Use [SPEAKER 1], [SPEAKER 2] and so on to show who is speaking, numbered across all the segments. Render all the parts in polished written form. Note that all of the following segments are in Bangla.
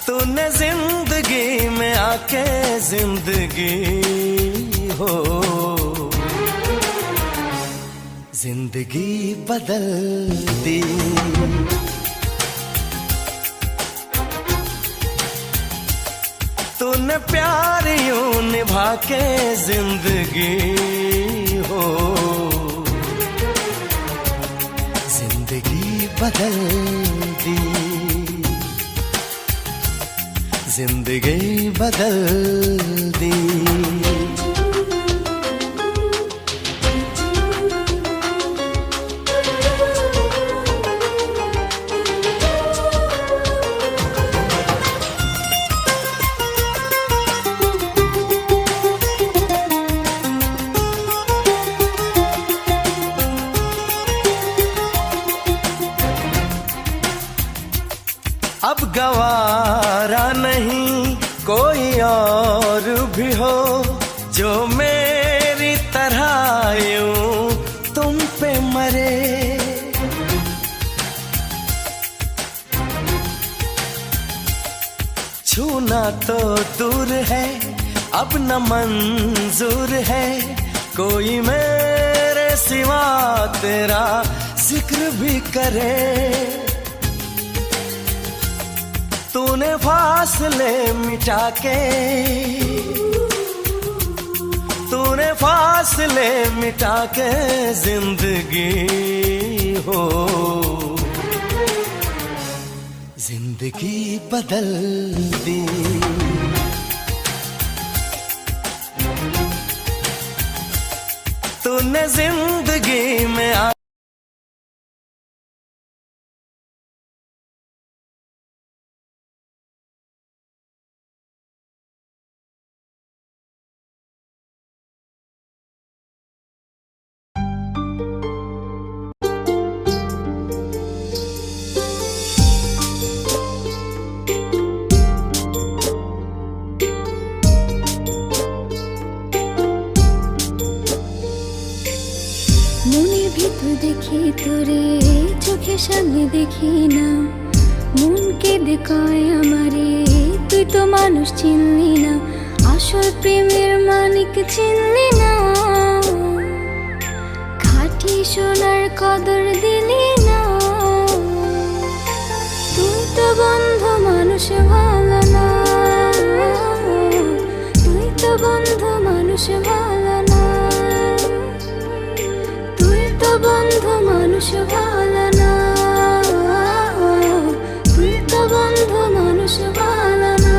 [SPEAKER 1] तूने जिंदगी में आके जिंदगी हो जिंदगी बदल दी। तूने प्यार यूं निभा के जिंदगी हो जिंदगी बदल दी। जिंदगी बदल दी। अब गवारा नहीं कोई और भी हो जो मेरी तरह यूं तुम पे मरे। छूना तो दूर है अब न मंजूर है कोई मेरे सिवा तेरा जिक्र भी करे। तूने फासले मिटा के तूने फासले मिटा के जिंदगी हो जिंदगी बदल दी। तूने जिंदगी में
[SPEAKER 2] দেখি তোরে চোখের সামনে দেখি না মন কেঁদে কয় আমারে তুই তো মানুষ চিনলি না আসল প্রেমের মানিক চিনলি না খাঁটি সোনার কদর দিলি না তুই তো বন্ধু মানুষ ভালো না তুই তো বন্ধু মানুষ ভালো না বন্ধু মানুষ ভালো না তুই তো বন্ধু মানুষ ভালো না।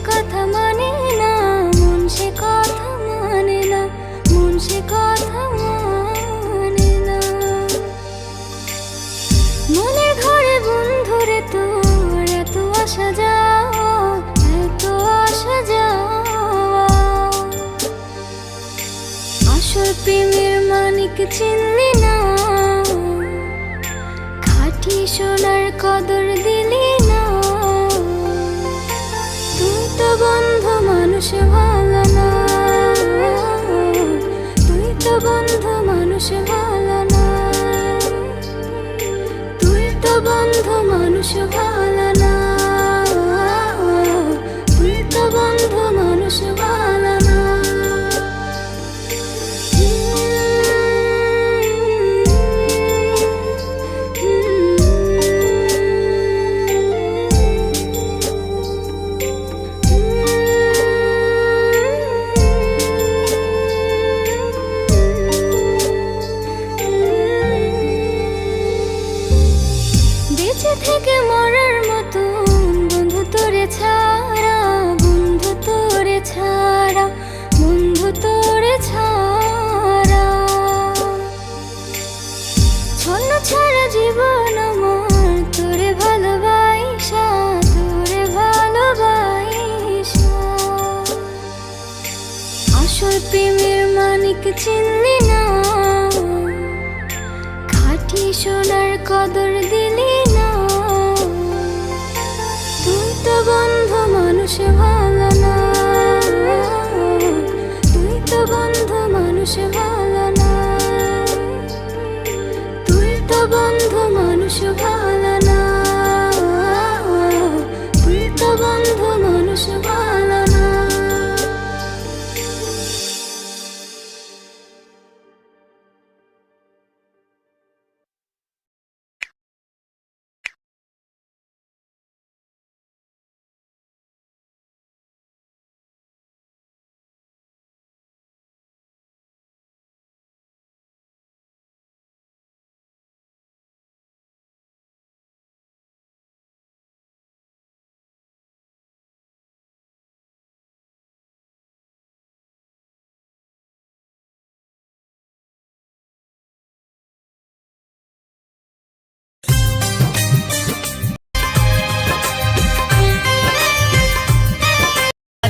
[SPEAKER 2] কথা মানে না মন সে কথা মানে না মন সে কথা মানে না মনের ঘরে বন্ধুরে তোর এত আসা যাওয়া এত আসা যাওয়া আসল প্রেমের মানিক চিনলি না খাঁটি সোনার কদর দিলি না তুই তো বন্ধু মানুষ ভালো না তুই তো বন্ধু মানুষ ভালো না তুই তো বন্ধু মানুষ ভালো না তুই তো বন্ধু মানুষ ভালো না। প্রেমের মানিক চিনলি না, খাঁটি সোনার কদর দিলি না। তুই তো বন্ধু মানুষ ভালো না, তুই তো বন্ধু মানুষ ভালো না, তুই তো বন্ধু মানুষ ভালো না, তুই তো বন্ধু মানুষ ভালো না।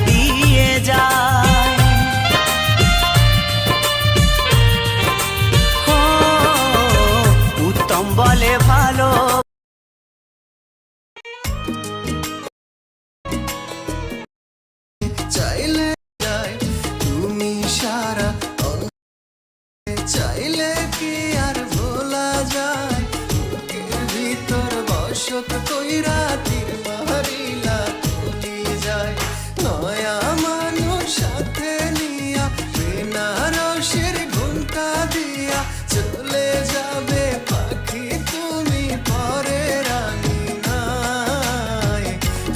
[SPEAKER 1] দিয়ে যায় ও, উত্তম বলে ভালো চাইলে যায় তুমি সারা চাইলে কি আর ভোলা যায় বুকের ভিতর বসত কইরা তীর মারিলা তুলি যায় নয়া মানুষ সাথে নিয়া বেনারসের ঘুমটা দিয়া চলে যাবে পাখি তুমি পরে রানী নাই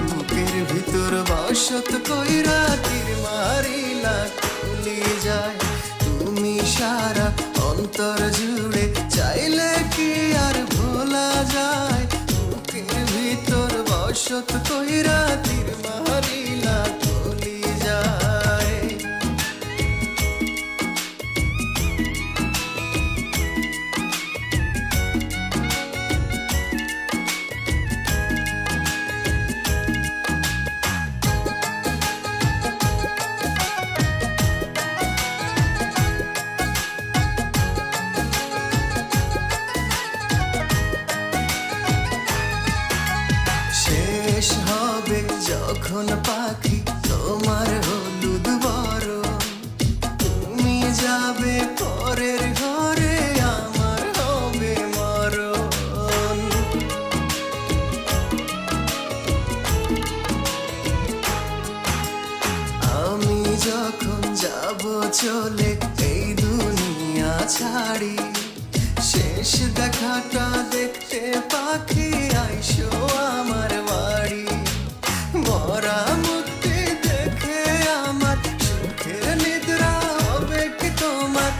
[SPEAKER 1] বুকের ভিতর বসত কইরা তীর মারিলা তুলি যায় তুমি সারা অন্তর জুড়ে চাইলে কি আর ভোলা যায় বুকের ভিতর বসত কইরা তীর মারিলা তুলি যায় শেষ হবে যখন পাখি তোমার হলুদ বরণ তুমি যাবে পরের ঘরে আমার হবে মরণ আমি যখন যাব চলে এই দুনিয়া ছাড়ি শেষ দেখাটা দেখতে পাখি আইসো আমার বাড়ি মরা মূর্তি দেখে আমার সুখের নিদ্রা হবে কি তোমার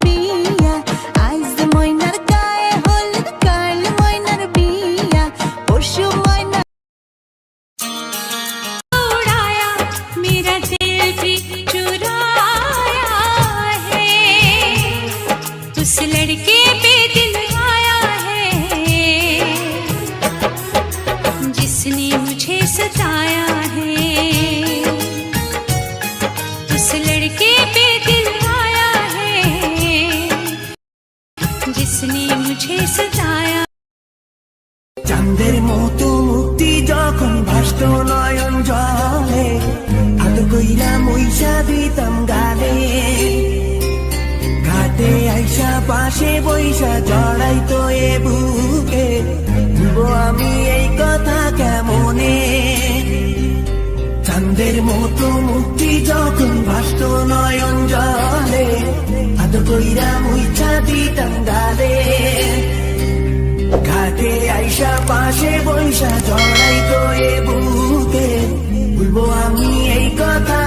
[SPEAKER 3] বিয়া আইজ ময়নার গায়ে হলুদ কাল ময়নার বিয়া পরশু ময়না
[SPEAKER 2] उड़ाया मेरा दिल भी चुराया है, उस लड़के पे दिल आया है जिसने मुझे सताया है, उस लड़के पे दिल आया है जिसने मुझे सताया।
[SPEAKER 1] চাঁদের মতো মুক্তি যখন ভাসত নয়ন জলে হাত কইরা মইসা দিতাম গালে ঘাটে আইসা পাশে বইসা জড়াইতো এ বুকে ভুলবো আমি এই কথা কেমনে চাঁদের মতো মুক্তি যখন ভাসত নয়ন জলে হাত কইরা মইসা দিতাম গালে ঘাটে আইসা পাশে বইসা জড়াইতো এ বুকে ভুলবো আমি এই কথা